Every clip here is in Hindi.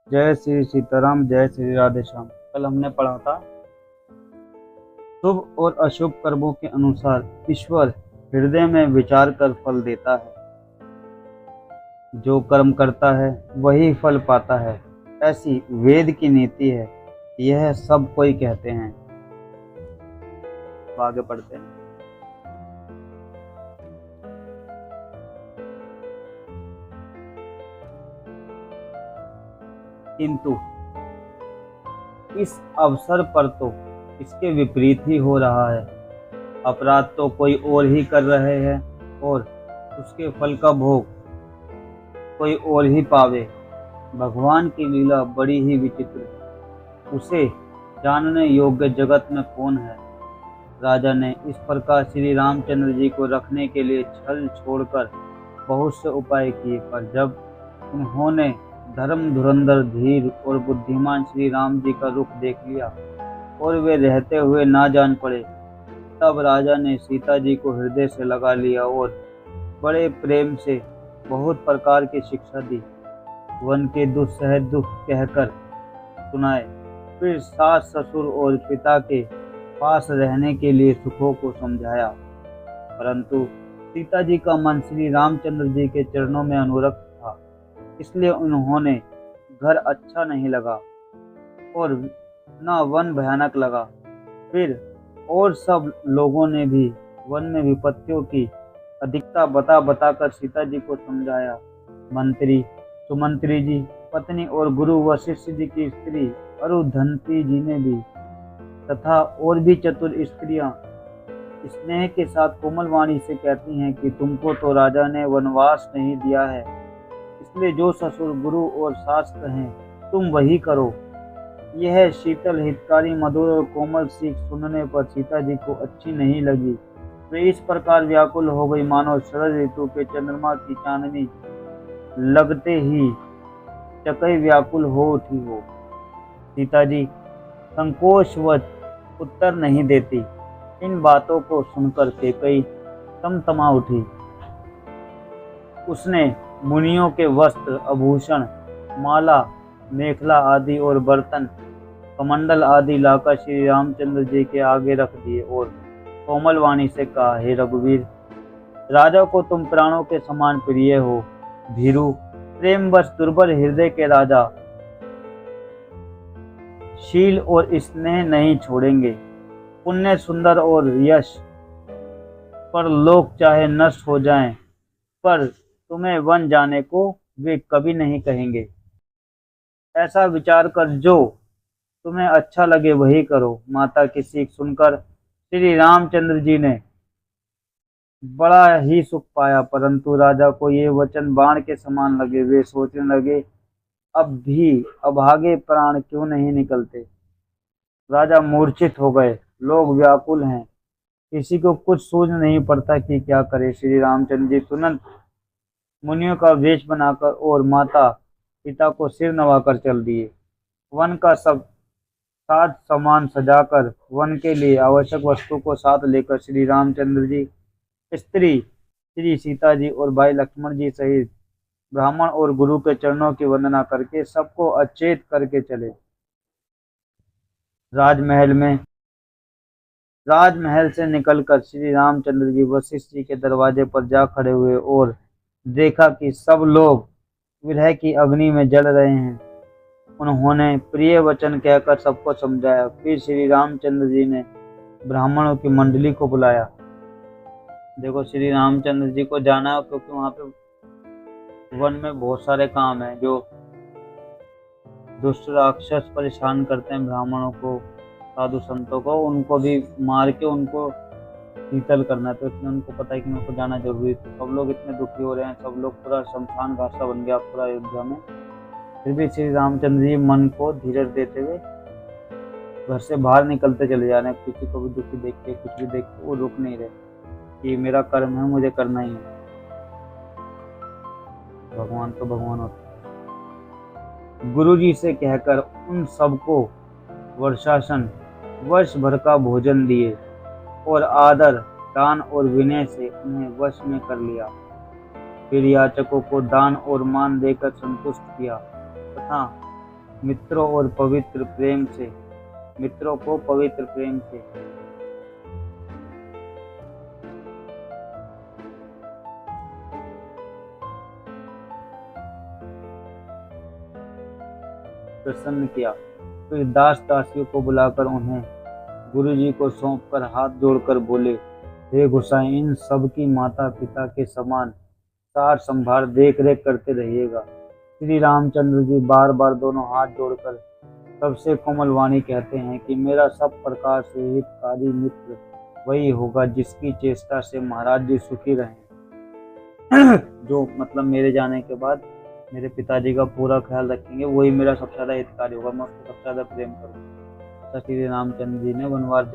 जय श्री सीताराम, जय श्री राधे श्याम। कल हमने पढ़ा था शुभ और अशुभ कर्मों के अनुसार ईश्वर हृदय में विचार कर फल देता है। जो कर्म करता है वही फल पाता है, ऐसी वेद की नीति है। यह सब कोई कहते हैं। आगे पढ़ते हैं। किंतु इस अवसर पर तो इसके विपरीत ही हो रहा है। अपराध तो कोई और ही कर रहे हैं और उसके फल का भोग कोई और ही पावे। भगवान की लीला बड़ी ही विचित्र है। उसे जानने योग्य जगत में कौन है। राजा ने इस प्रकार श्री रामचंद्र जी को रखने के लिए छल छोड़कर बहुत से उपाय किए, पर जब उन्होंने धर्म धुरंधर धीर और बुद्धिमान श्री राम जी का रुख देख लिया और वे रहते हुए ना जान पड़े, तब राजा ने सीता जी को हृदय से लगा लिया और बड़े प्रेम से बहुत प्रकार की शिक्षा दी। वन के दुस्सह दुख कहकर सुनाए, फिर सास ससुर और पिता के पास रहने के लिए सुखों को समझाया। परंतु सीता जी का मन श्री रामचंद्र जी के चरणों में अनुरक्त था, इसलिए उन्होंने घर अच्छा नहीं लगा और न वन भयानक लगा। फिर और सब लोगों ने भी वन में विपत्तियों की अधिकता बता बताकर सीता जी को समझाया। मंत्री सुमंत्री जी, पत्नी और गुरु वशिष्ठ जी की स्त्री अरुधंती जी ने भी तथा और भी चतुर स्त्रियां स्नेह के साथ कोमल वाणी से कहती हैं कि तुमको तो राजा ने वनवास नहीं दिया है, इसलिए जो ससुर गुरु और सास कहें तुम वही करो। यह शीतल हितकारी मधुर और कोमल सीख सुनने पर सीता जी को अच्छी नहीं लगी। वे इस प्रकार व्याकुल हो गई मानो शरद ऋतु के चंद्रमा की चांदनी लगते ही चकई व्याकुल हो उठी हो। सीता जी संकोचवश उत्तर नहीं देती। इन बातों को सुनकर कैकई तमतमा उठी। उसने मुनियों के वस्त्र आभूषण माला मेखला आदि और बर्तन कमंडल आदि लाकर श्री रामचंद्र जी के आगे रख दिए और कोमल वाणी से कहा, हे रघुवीर, राजा को तुम प्राणों के समान प्रिय हो। भीरु प्रेमवश दुर्बल हृदय के राजा शील और स्नेह नहीं छोड़ेंगे। पुण्य सुंदर और यश पर लोग चाहे नष्ट हो जाएं, पर तुम्हें वन जाने को वे कभी नहीं कहेंगे। ऐसा विचार कर जो तुम्हें अच्छा लगे वही करो। माता की सीख सुनकर श्री रामचंद्र जी ने बड़ा ही सुख पाया, परंतु राजा को ये वचन बाण के समान लगे। वे सोचने लगे, अब भी अभागे प्राण क्यों नहीं निकलते। राजा मूर्छित हो गए। लोग व्याकुल हैं, किसी को कुछ सूझ नहीं पड़ता कि क्या करे। श्री रामचंद्र जी तुरंत मुनियों का वेश बनाकर और माता पिता को सिर नवाकर चल दिए। वन का सब साज सामान सजाकर वन के लिए आवश्यक वस्तु को साथ लेकर श्री रामचंद्र जी स्त्री श्री सीता जी और भाई लक्ष्मण जी सहित ब्राह्मण और गुरु के चरणों की वंदना करके सबको अचेत करके चले। राजमहल से निकलकर श्री रामचंद्र जी वशिष्ठ जी के दरवाजे पर जा खड़े हुए और देखा कि सब लोग विरह की अग्नि में जल रहे हैं। उन्होंने प्रिय वचन कहकर सबको समझाया। फिर श्री रामचंद्र जी ने ब्राह्मणों की मंडली को बुलाया। देखो, श्री रामचंद्र जी को जाना क्योंकि वहां पे वन में बहुत सारे काम है। जो दुष्ट राक्षस परेशान करते हैं ब्राह्मणों को, साधु संतों को, उनको भी मार के उनको शीतल करना है। तो इसलिए उनको पता है कि मेरे को जाना जरूरी है। तो सब लोग इतने दुखी हो रहे हैं, सब लोग पूरा शमशान घाट सा बन गया पूरा अयोध्या में। फिर भी श्री रामचंद्र जी मन को धीरज देते हुए घर से बाहर निकलते चले जा रहे हैं। किसी को भी दुखी देख के कुछ भी देख के वो रुक नहीं रहे कि मेरा कर्म है, मुझे करना ही है। भगवान तो भगवान होता है। गुरु जी से कहकर उन सबको वर्षासन वर्ष भर का भोजन दिए और आदर दान और विनय से उन्हें वश में कर लिया। फिर याचकों को दान और मान देकर संतुष्ट किया तथा मित्रों और पवित्र प्रेम से, मित्रों को पवित्र प्रेम से प्रसन्न किया। फिर दास दासियों को बुलाकर उन्हें गुरुजी को सौंपकर हाथ जोड़कर बोले, हे गोसाई, इन सब की माता पिता के समान सार संभार देख रेख करते रहिएगा। श्री रामचंद्र जी बार बार दोनों हाथ जोड़कर सबसे कोमल वाणी कहते हैं कि मेरा सब प्रकार से हितकारी मित्र वही होगा जिसकी चेष्टा से महाराज जी सुखी रहें। जो मतलब मेरे जाने के बाद मेरे पिताजी का पूरा ख्याल रखेंगे, वही मेरा सबसे ज्यादा हितकारी होगा, मैं उसको सबसे ज्यादा प्रेम करूंगा। ऐसा श्री रामचंद्र जी ने वनवास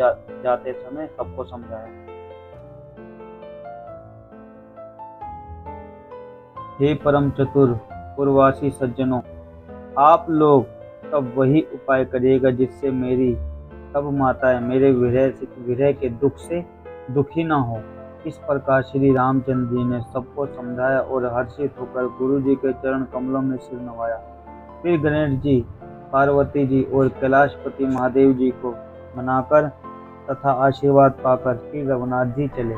जाते समय सबको समझाया। हे परम चतुर पूर्ववासी सज्जनों, आप लोग तब वही उपाय करिएगा जिससे मेरी सब माताएं मेरे विरह के दुख से दुखी न हो। इस प्रकार श्री रामचंद्र जी ने सबको समझाया और हर्षित होकर गुरु जी के चरण कमलों में सिर नवाया। फिर गणेश जी, पार्वती जी और कैलाशपति महादेव जी को मनाकर तथा आशीर्वाद पाकर श्री रघुनाथ जी चले।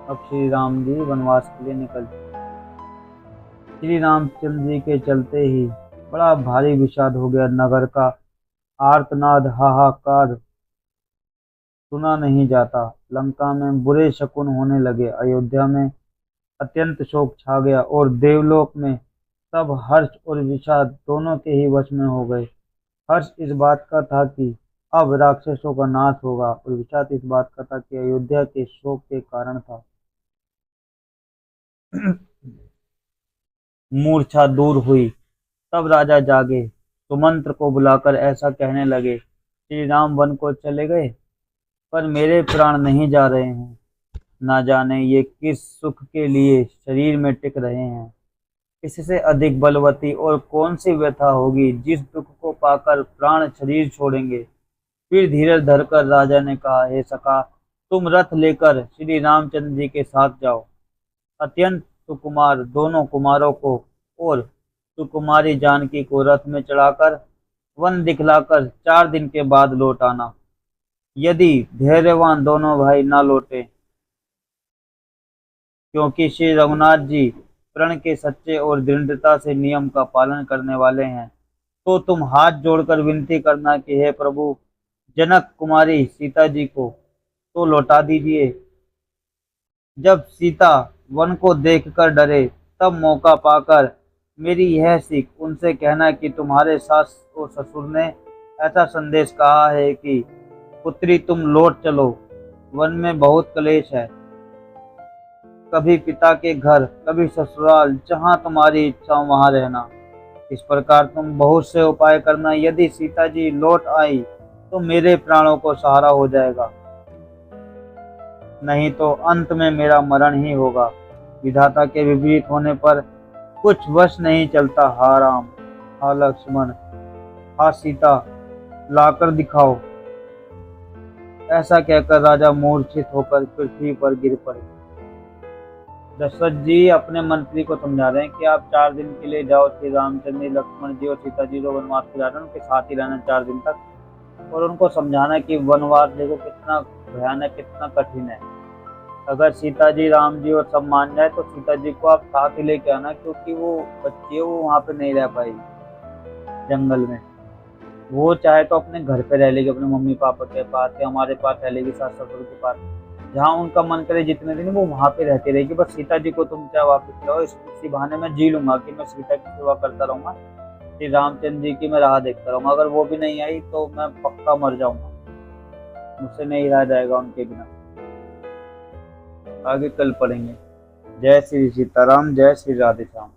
अब श्री राम जी वनवास के लिए निकल चले। श्री रामचंद्र जी के चलते ही बड़ा भारी विषाद हो गया। नगर का आर्तनाद हाहाकार सुना नहीं जाता। लंका में बुरे शकुन होने लगे। अयोध्या में अत्यंत शोक छा गया और देवलोक में सब हर्ष और विषाद दोनों के ही वश में हो गए। हर्ष इस बात का था कि अब राक्षसों का नाश होगा और विषाद इस बात का था कि अयोध्या के शोक के कारण था। मूर्छा दूर हुई तब राजा जागे, सुमंत्र को बुलाकर ऐसा कहने लगे, श्री राम वन को चले गए पर मेरे प्राण नहीं जा रहे हैं। ना जाने ये किस सुख के लिए शरीर में टिक रहे हैं। इससे अधिक बलवती और कौन सी व्यथा होगी जिस दुख को पाकर प्राण शरीर छोड़ेंगे। फिर धीरज धरकर राजा ने कहा, हे सखा, तुम रथ लेकर श्री रामचंद्र जी के साथ जाओ। अत्यंत सुकुमार दोनों कुमारों को और सुकुमारी जानकी को रथ में चढ़ाकर वन दिखलाकर 4 दिन के बाद लौट आना। यदि धैर्यवान दोनों भाई ना लौटे, क्योंकि श्री रघुनाथ जी प्रण के सच्चे और दृढ़ता से नियम का पालन करने वाले हैं, तो तुम हाथ जोड़कर विनती करना कि हे प्रभु, जनक कुमारी सीता जी को तो लौटा दीजिए। जब सीता वन को देखकर डरे तब मौका पाकर मेरी यह सीख उनसे कहना कि तुम्हारे सास और ससुर ने ऐसा संदेश कहा है कि पुत्री तुम लौट चलो, वन में बहुत क्लेश है। कभी पिता के घर, कभी ससुराल, जहाँ तुम्हारी इच्छा वहाँ रहना। इस प्रकार तुम बहुत से उपाय करना। यदि सीता जी लौट आई तो मेरे प्राणों को सहारा हो जाएगा, नहीं तो अंत में मेरा मरण ही होगा। विधाता के विपरीत होने पर कुछ वश नहीं चलता। हा राम, हा लक्ष्मण, हा सीता, लाकर दिखाओ। ऐसा कहकर राजा मूर्छित होकर पृथ्वी पर गिर पड़े। दशरथ जी अपने मंत्री को समझा रहे हैं कि आप 4 दिन के लिए जाओ, श्री रामचंद्र, लक्ष्मण जी और सीता जी जो वनवास को जा रहे हैं उनके साथ ही रहना 4 दिन तक, और उनको समझाना कि वनवास देखो कितना भयानक, कितना कठिन है। अगर सीता जी, राम जी और सब मान जाए तो सीता जी को आप साथ ही लेके आना, क्योंकि वो बच्ची है, वो वहाँ पे नहीं रह पाएगी जंगल में। वो चाहे तो अपने घर पे रह लेगी, अपने मम्मी पापा के पास या हमारे पास रह लेगी, सास ससुर के पास, जहाँ उनका मन करे जितने दिन वो वहाँ पे रहती रहेगी। बस सीता जी को तुम चाहे वापस लाओ, इसी बहाने मैं जी लूंगा कि मैं सीता की सेवा करता रहूंगा, श्री रामचंद्र जी की मैं राह देखता रहूंगा। अगर वो भी नहीं आई तो मैं पक्का मर जाऊंगा, मुझसे नहीं रहा जाएगा उनके बिना। आगे कल पढ़ेंगे। जय श्री सीताराम, जय श्री राधे श्याम।